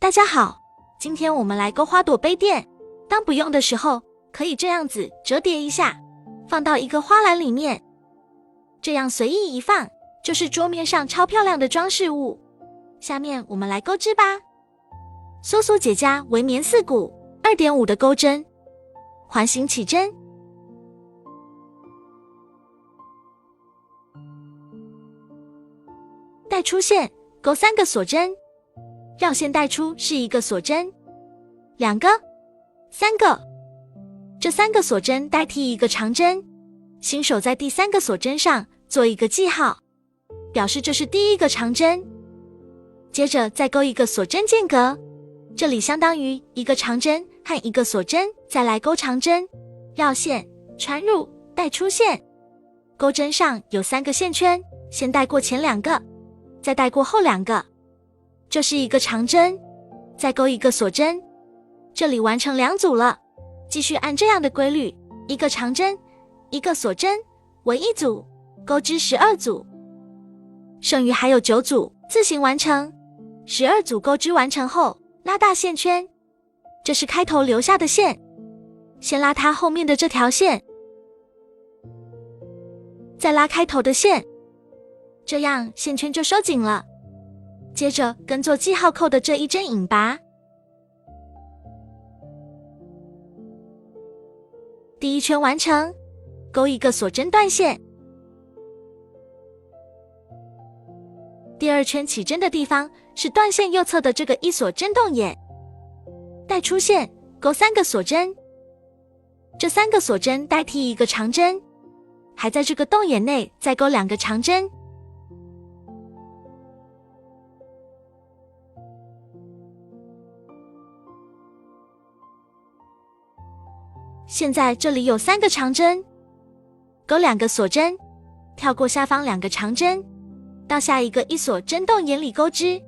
大家好，今天我们来勾花朵杯垫。当不用的时候，可以这样子折叠一下，放到一个花篮里面，这样随意一放，就是桌面上超漂亮的装饰物。下面我们来钩织吧。梭梭结痂为棉4股 2.5 的钩针，环形起针，带出线，钩3个锁针，绕线带出是1个锁针，2个、3个，这3个锁针代替1个长针，新手在第3个锁针上做1个记号，表示这是第1个长针。接着再钩1个锁针间隔，这里相当于1个长针和1个锁针，再来钩长针，绕线，穿入，带出线。钩针上有3个线圈，先带过前2个，再带过后2个，这是1个长针，再钩1个锁针，这里完成2组了。继续按这样的规律，1个长针，1个锁针为1组，钩织12组，剩余还有9组，自行完成。12组钩织完成后，拉大线圈，这是开头留下的线，先拉它后面的这条线，再拉开头的线，这样线圈就收紧了。接着跟做记号扣的这一针引拔，第1圈完成，钩1个锁针断线。第2圈起针的地方是断线右侧的这个1锁针洞眼，带出线，钩3个锁针，这3个锁针代替1个长针，还在这个洞眼内再钩2个长针。现在这里有3个长针，钩2个锁针，跳过下方2个长针，到下一个1锁针洞眼里钩织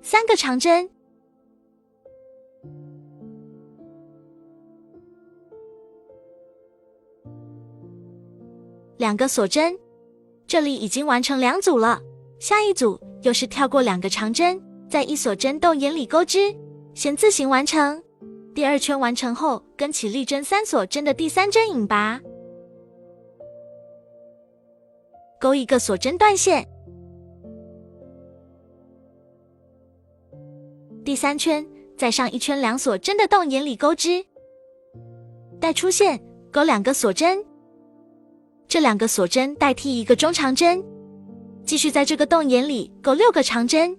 3个长针，2个锁针，这里已经完成2组了。下一组又是跳过2个长针，在1锁针洞眼里钩织，先自行完成。第2圈完成后，跟起立针3锁针的第3针引拔，钩1个锁针断线。第3圈再上1圈2锁针的洞眼里钩织，带出线，钩2个锁针，这2个锁针代替1个中长针，继续在这个洞眼里钩6个长针。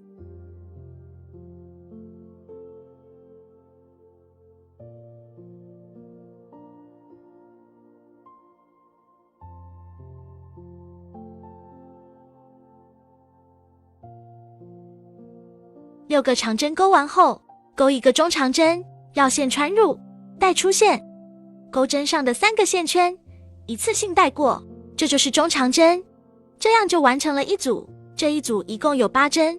6个长针钩完后，钩1个中长针，绕线穿入，带出线，钩针上的3个线圈一次性带过，这就是中长针。这样就完成了1组。这一组一共有8针，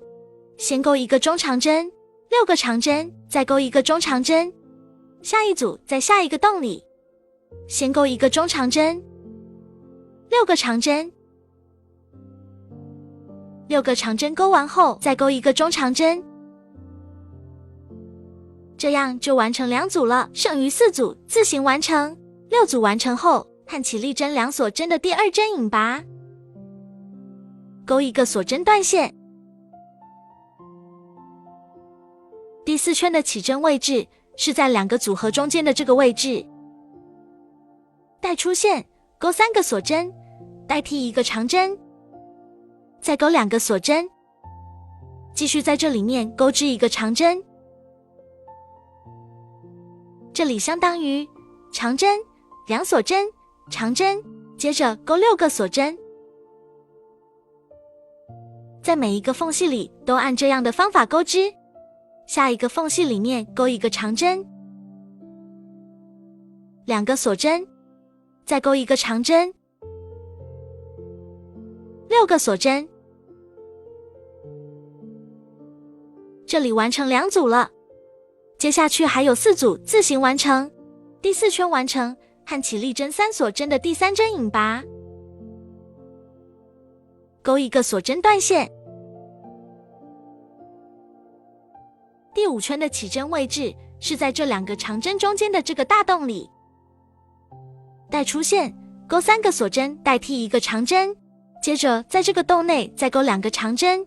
先钩1个中长针，6个长针，再钩1个中长针。下一组在下一个洞里，先钩1个中长针，6个长针，6个长针钩完后，再钩1个中长针。这样就完成2组了，剩余4组自行完成。6组完成后，和起立针2锁针的第2针引拔，钩1个锁针断线。第4圈的起针位置是在2个组合中间的这个位置，带出线，钩3个锁针，代替1个长针，再钩2个锁针，继续在这里面钩织1个长针。这里相当于长针、2锁针、长针，接着钩6个锁针，在每一个缝隙里都按这样的方法钩织。下一个缝隙里面钩1个长针，2个锁针，再钩1个长针，6个锁针。这里完成2组了。接下去还有4组自行完成。第4圈完成，和起立针3锁针的第3针引拔，钩1个锁针断线，第5圈的起针位置是在这2个长针中间的这个大洞里。带出线，勾3个锁针代替1个长针，接着在这个洞内再勾2个长针。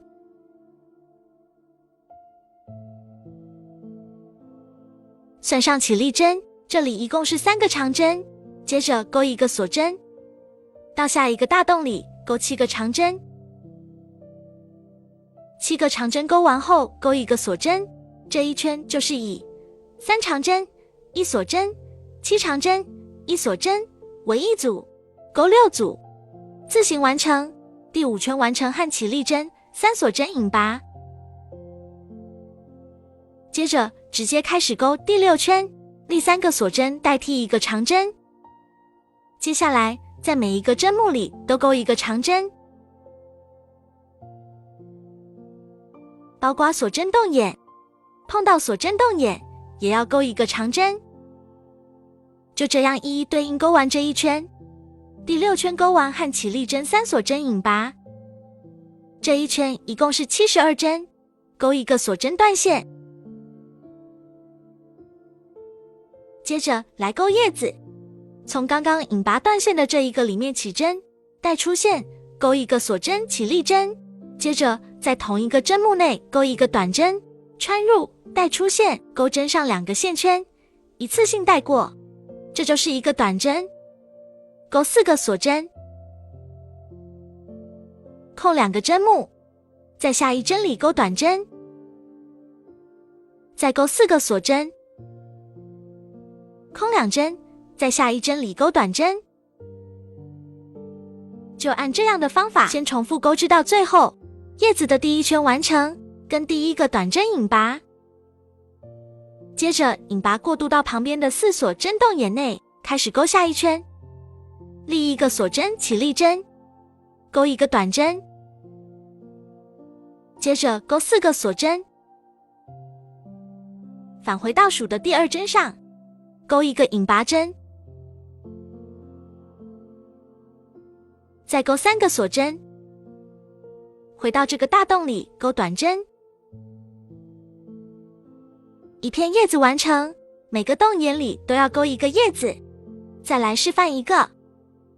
算上起立针，这里一共是3个长针，接着勾1个锁针，到下一个大洞里勾7个长针。7个长针勾完后，勾1个锁针，这一圈就是以3长针、1锁针、7长针、1锁针为一组，勾6组，自行完成。第5圈完成和起立针、3锁针引拔。接着直接开始勾第6圈，立3个锁针代替1个长针。接下来在每一个针目里都勾1个长针，包括锁针洞眼，碰到锁针洞眼也要勾1个长针。就这样一一对应勾完这一圈。第6圈勾完和起立针、3锁针引拔。这一圈一共是72针，勾1个锁针断线。接着来勾叶子，从刚刚引拔断线的这一个里面起针，带出线，勾1个锁针起立针，接着在同一个针目内勾1个短针，穿入，带出线，勾针上2个线圈，一次性带过，这就是一个短针。勾4个锁针，空2个针目，在下一针里勾短针，再勾4个锁针，空2针，在下一针里勾短针。就按这样的方法先重复勾织到最后，叶子的第1圈完成，跟第1个短针引拔。接着引拔过渡到旁边的4锁针洞眼内，开始勾下一圈，立1个锁针起立针，勾1个短针，接着勾4个锁针，返回倒数的第2针上，勾1个引拔针，再勾3个锁针，回到这个大洞里勾短针。一片叶子完成，每个洞眼里都要勾1个叶子。再来示范一个，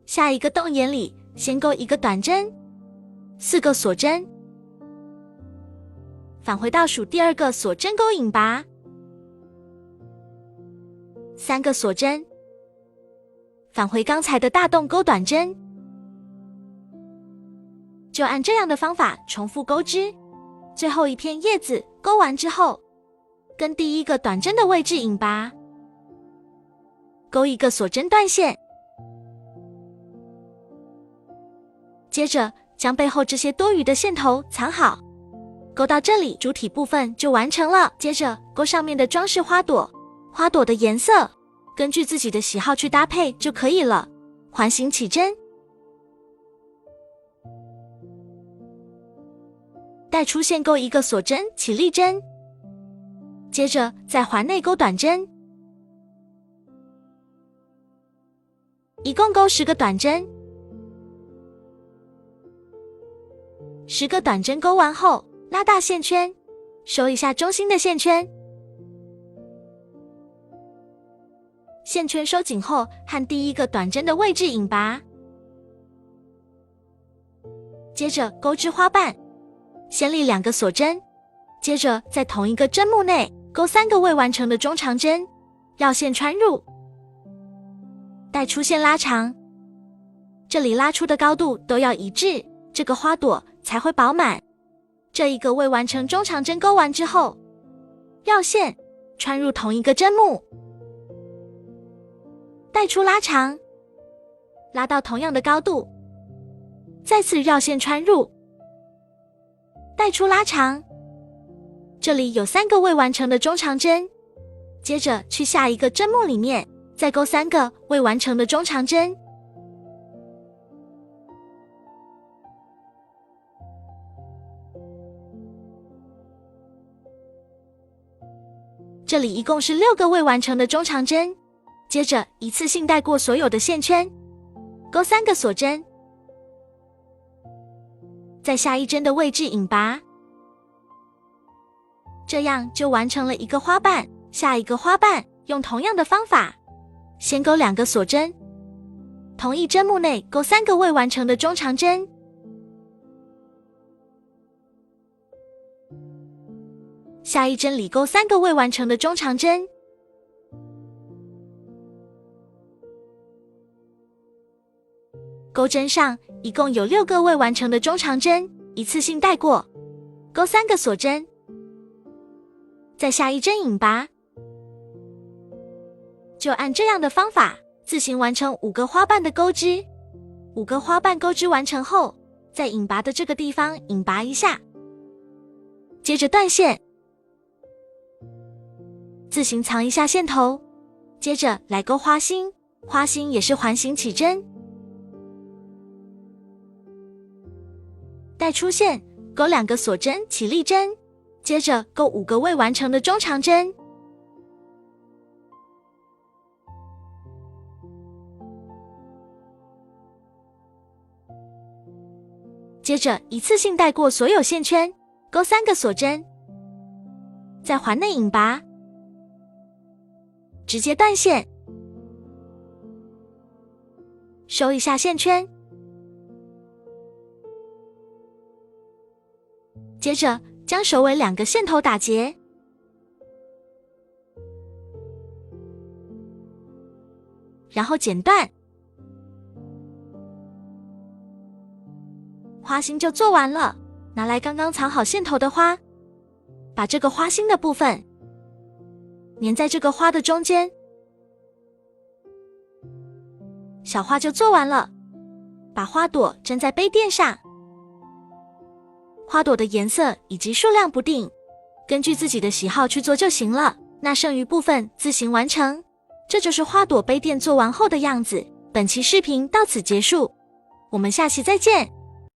下一个洞眼里先勾1个短针，4个锁针，返回倒数第2个锁针勾引拔，3个锁针，返回刚才的大洞勾短针。就按这样的方法重复勾织。最后一片叶子勾完之后，跟第1个短针的位置引拔，勾1个锁针断线，接着将背后这些多余的线头藏好。勾到这里，主体部分就完成了。接着勾上面的装饰花朵，花朵的颜色根据自己的喜好去搭配就可以了。环形起针，带出线勾1个锁针起立针，接着在环内勾短针，一共勾10个短针。10个短针勾完后，拉大线圈，收一下中心的线圈。线圈收紧后，和第1个短针的位置引拔，接着勾织花瓣，先立2个锁针，接着在同一个针目内勾3个未完成的中长针，绕线穿入，带出线拉长，这里拉出的高度都要一致，这个花朵才会饱满。这一个未完成中长针勾完之后，绕线穿入同一个针目，带出拉长，拉到同样的高度，再次绕线穿入，带出拉长，这里有3个未完成的中长针，接着去下一个针目里面再勾3个未完成的中长针。这里一共是6个未完成的中长针，接着一次性带过所有的线圈，勾3个锁针，在下一针的位置引拔，这样就完成了一个花瓣。下一个花瓣用同样的方法，先钩2个锁针，同一针目内钩3个未完成的中长针。下一针里钩3个未完成的中长针。钩针上一共有6个未完成的中长针，一次性带过，钩3个锁针，再下一针引拔。就按这样的方法自行完成5个花瓣的钩织。5个花瓣钩织完成后，在引拔的这个地方引拔一下，接着断线，自行藏一下线头，接着来钩花心，花心也是环形起针，待出线，钩2个锁针起立针，接着钩5个未完成的中长针。接着一次性带过所有线圈，钩3个锁针，在环内引拔，直接断线，收一下线圈，接着将首尾2个线头打结，然后剪断，花心就做完了。拿来刚刚藏好线头的花，把这个花心的部分粘在这个花的中间，小花就做完了。把花朵粘在杯垫上，花朵的颜色以及数量不定，根据自己的喜好去做就行了。那剩余部分自行完成。这就是花朵杯垫做完后的样子。本期视频到此结束，我们下期再见。